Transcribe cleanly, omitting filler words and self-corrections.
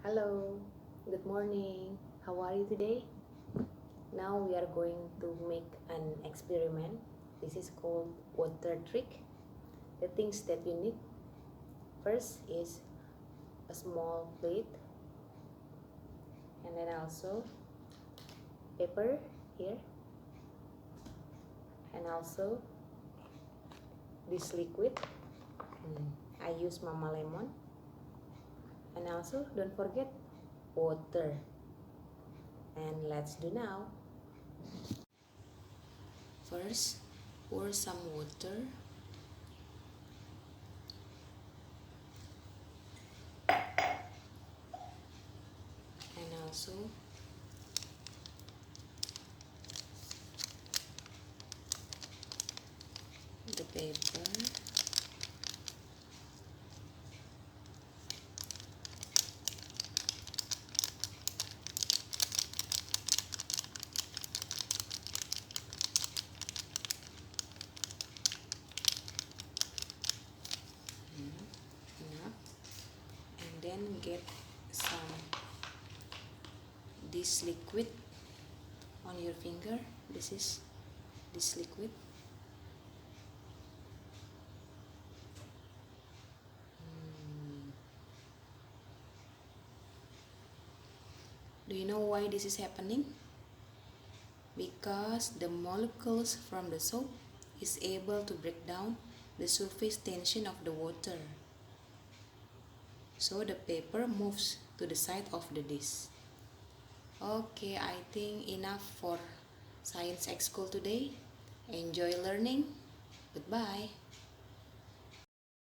Hello, good morning. How are you today? Now we are going to make an experiment. This is called water trick. The things that you need first is a small plate and then also paper here and also this liquid. I use Mama Lemon, and also don't forget water. And let's do now. First, pour some water. And also the paper. Enough. And then get some this liquid on your finger. This is this liquid. Do you know why this is happening? Because the molecules from the soap is able to break down the surface tension of the water. So the paper moves to the side of the dish. Okay, I think enough for Science X School today. Enjoy learning. Goodbye.